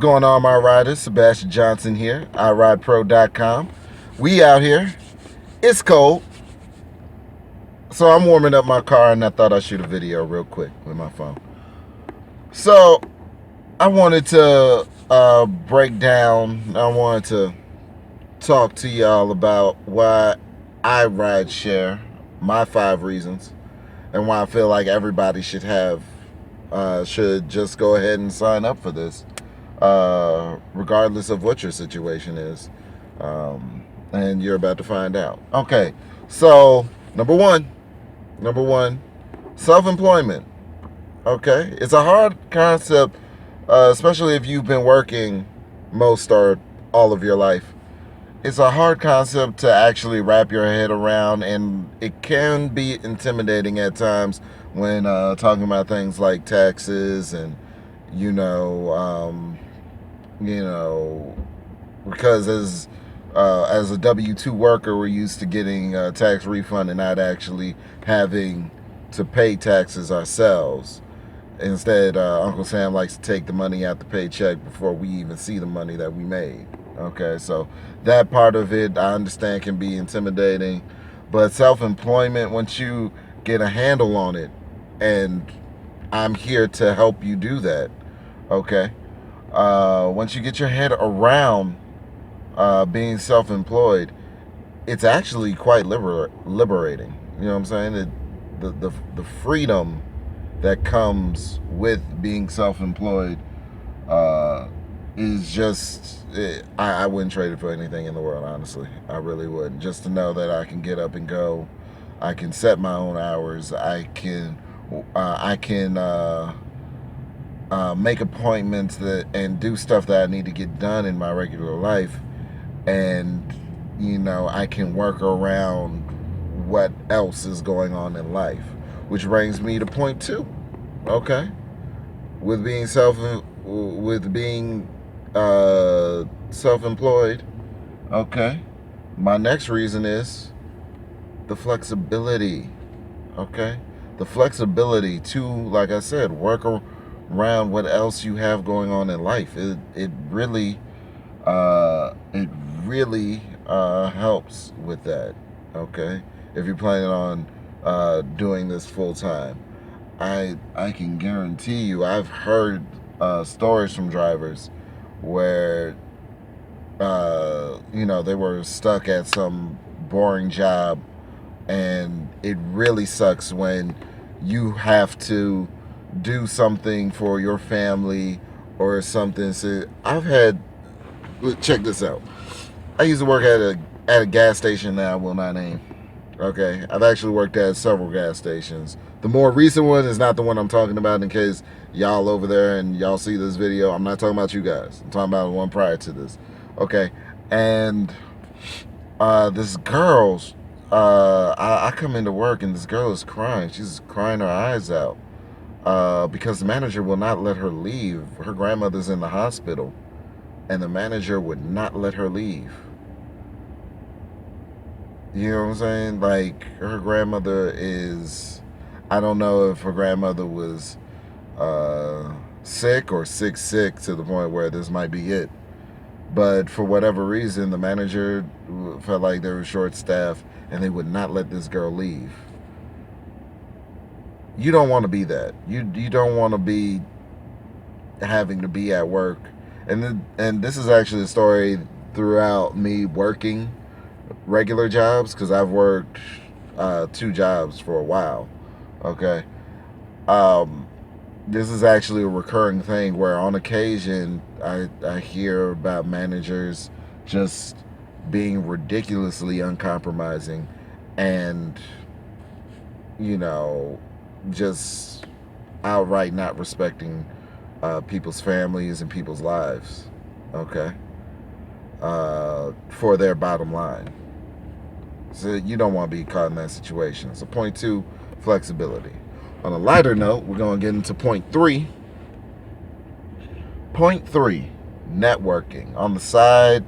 going on, my riders? Sebastian Johnson here, iRidePro.com. We out here. It's cold, so I'm warming up my car, and I thought I'd shoot a video real quick with my phone. So I wanted to break down. I wanted to talk to y'all about why I ride share, my 5 reasons, and why I feel like everybody should just go ahead and sign up for this, regardless of what your situation is. And you're about to find out. Okay, so number one, self-employment. Okay, it's a hard concept, especially if you've been working most or all of your life. It's a hard concept to actually wrap your head around, and it can be intimidating at times when talking about things like taxes and you know, um, you know, because as a W-2 worker, we're used to getting a tax refund and not actually having to pay taxes ourselves. Instead, Uncle Sam likes to take the money out the paycheck before we even see the money that we made. Okay, so that part of it, I understand, can be intimidating. But self-employment, once you get a handle on it, and I'm here to help you do that, okay? Once you get your head around being self-employed, it's actually quite liberating. You know what I'm saying? The freedom that comes with being self-employed is just I wouldn't trade it for anything in the world. Honestly, I really wouldn't. Just to know that I can get up and go, I can set my own hours, I can make appointments and do stuff that I need to get done in my regular life, and I can work around what else is going on in life, which brings me to point two. Okay, with being self-employed. Okay, my next reason is the flexibility. Okay, the flexibility to, like I said, work around what else you have going on in life. It really helps with that. Okay, if you're planning on doing this full time, I can guarantee you, I've heard stories from drivers where they were stuck at some boring job, and it really sucks when you have to do something for your family or something. So check this out. I used to work at a gas station that I will not name. Okay, I've actually worked at several gas stations. The more recent one is not the one I'm talking about, in case y'all over there and y'all see this video. I'm not talking about you guys. I'm talking about the one prior to this. Okay, and this girl, I come into work and this girl is crying. She's crying her eyes out because the manager will not let her leave. Her grandmother's in the hospital, and the manager would not let her leave. You know what I'm saying? Like, her grandmother is, I don't know if her grandmother was sick or sick to the point where this might be it. But for whatever reason, the manager felt like they were short staffed and they would not let this girl leave. You don't want to be that. You don't want to be having to be at work. And this is actually a story throughout me working regular jobs, because I've worked 2 jobs for a while. Okay, this is actually a recurring thing where on occasion I hear about managers just being ridiculously uncompromising, and just outright not respecting people's families and people's lives. Okay, for their bottom line. So you don't want to be caught in that situation. So point two, flexibility. On a lighter note, we're going to get into point three. Point three, networking. On the side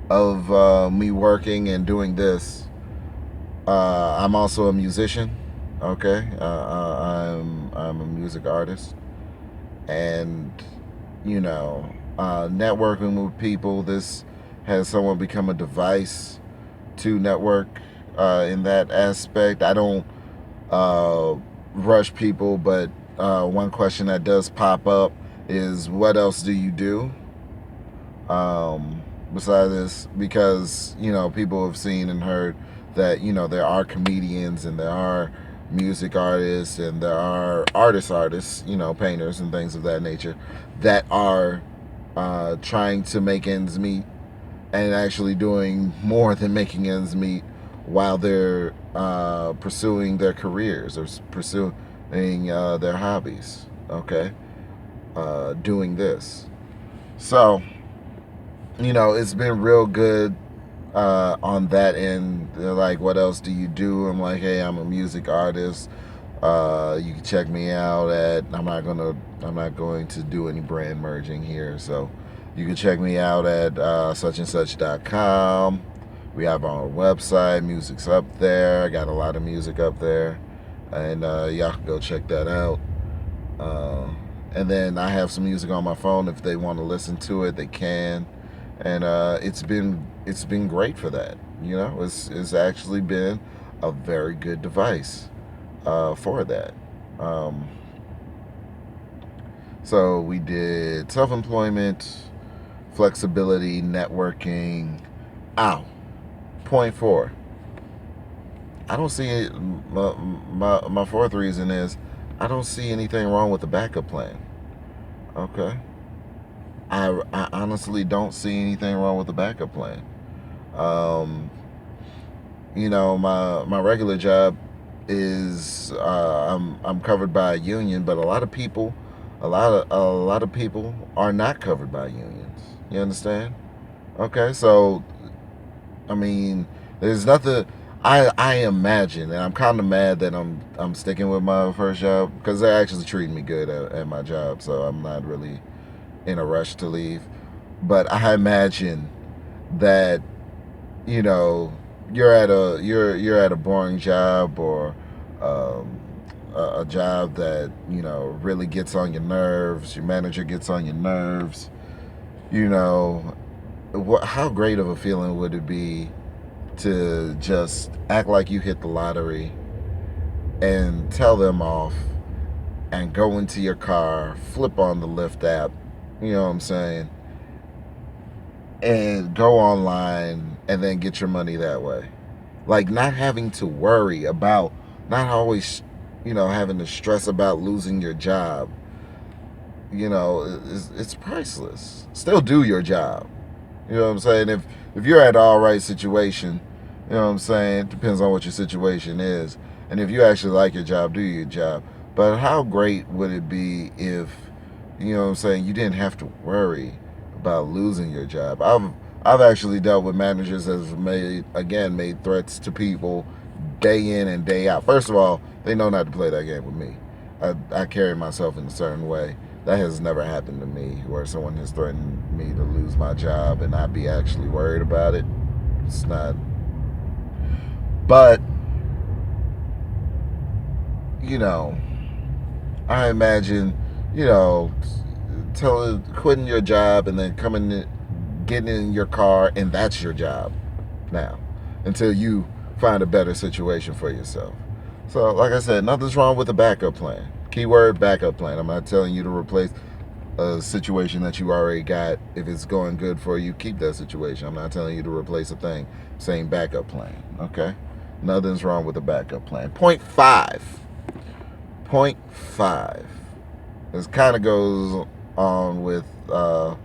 of me working and doing this, I'm also a musician. Okay, I'm a music artist, and networking with people. This has someone become a device to network in that aspect. I don't rush people, but one question that does pop up is, what else do you do besides this? Because people have seen and heard that there are comedians and there are music artists and there are artists, painters and things of that nature that are trying to make ends meet and actually doing more than making ends meet while they're pursuing their careers or pursuing their hobbies. Okay, doing this. So it's been real good on that end. They're like, what else do you do? I'm like, hey, I'm a music artist. You can check me out at. I'm not going to do any brand merging here, so you can check me out at suchandsuch.com. We have our own website. Music's up there. I got a lot of music up there, and y'all can go check that out. And then I have some music on my phone. If they want to listen to it, they can. And it's been great for that. It's actually been a very good device for that. So we did self-employment, flexibility, networking. Ow. Point 4. I don't see it. My fourth reason is I don't see anything wrong with the backup plan. Okay. I honestly don't see anything wrong with the backup plan. My regular job is I'm covered by a union, but a lot of people are not covered by unions. You understand? Okay, so I mean, there's nothing. I imagine, and I'm kind of mad that I'm sticking with my first job because they're actually treating me good at my job, so I'm not really in a rush to leave. But I imagine that you know you're at a boring job or um, a job that really gets on your nerves. Your manager gets on your nerves. You know, how great of a feeling would it be to just act like you hit the lottery and tell them off and go into your car, flip on the Lyft app, you know what I'm saying, and go online and then get your money that way. Like not having to worry about, not always, having to stress about losing your job. It's priceless. Still do your job. You know what I'm saying? If you're at the all right situation, you know what I'm saying? It depends on what your situation is. And if you actually like your job, do your job. But how great would it be if, you know what I'm saying, you didn't have to worry about losing your job? I've actually dealt with managers that have made threats to people day in and day out. First of all, they know not to play that game with me. I carry myself in a certain way. That has never happened to me where someone has threatened me to lose my job and not be actually worried about it. It's not. But, I imagine, you know, quitting your job and then getting in your car, and that's your job now until you find a better situation for yourself. So, like I said, nothing's wrong with a backup plan. Keyword backup plan. I'm not telling you to replace a situation that you already got. If it's going good for you, keep that situation. I'm not telling you to replace a thing. Same backup plan. Okay? Nothing's wrong with a backup plan. Point 5. Point 5. This kind of goes on with the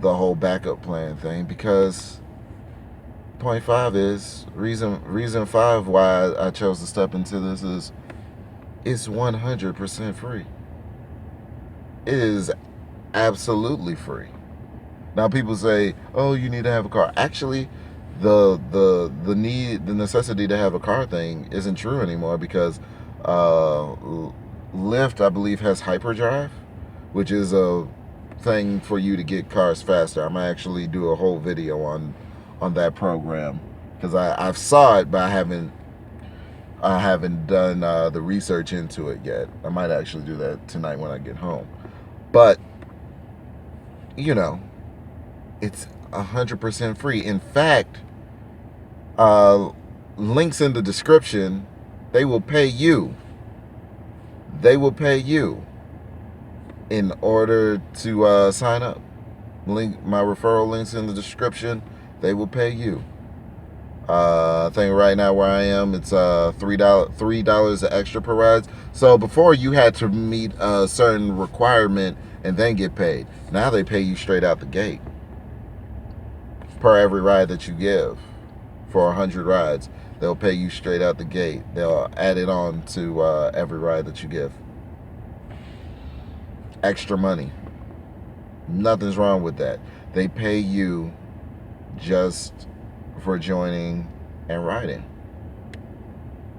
whole backup plan thing because point 5 is reason 5 why I chose to step into this is it's 100% free. It is absolutely free. Now people say, "Oh, you need to have a car." Actually, the necessity to have a car thing isn't true anymore because uh, Lyft, I believe, has hyperdrive, which is a thing for you to get cars faster. I might actually do a whole video on that program because I've saw it, but I haven't done the research into it yet. I might actually do that tonight when I get home. But you know, it's 100% free. In fact, uh, links in the description, they will pay you. They will pay you in order to sign up. Link my referral links in the description. They will pay you. I think right now where I am, it's $3 extra per ride. So before you had to meet a certain requirement and then get paid. Now they pay you straight out the gate per every ride that you give. For 100 rides, they'll pay you straight out the gate. They'll add it on to every ride that you give. Extra money. Nothing's wrong with that. They pay you just for joining and riding,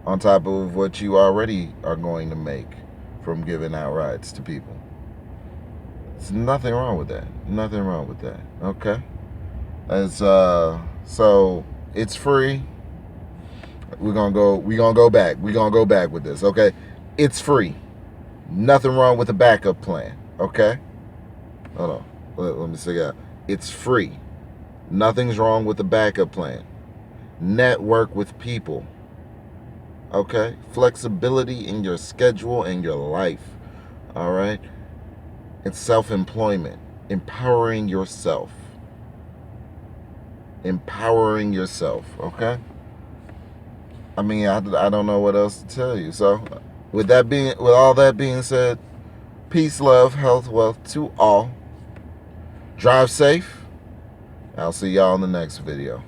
on top of what you already are going to make from giving out rides to people. There's nothing wrong with that. Nothing wrong with that. Okay? As so it's free. We're gonna go back with this. Okay? It's free. Nothing wrong with a backup plan. Okay? Hold on. Let me say that. It's free. Nothing's wrong with the backup plan. Network with people. Okay? Flexibility in your schedule and your life. All right? It's self-employment. Empowering yourself. Empowering yourself. Okay? I mean, I don't know what else to tell you. So, with all that being said, peace, love, health, wealth to all. Drive safe. I'll see y'all in the next video.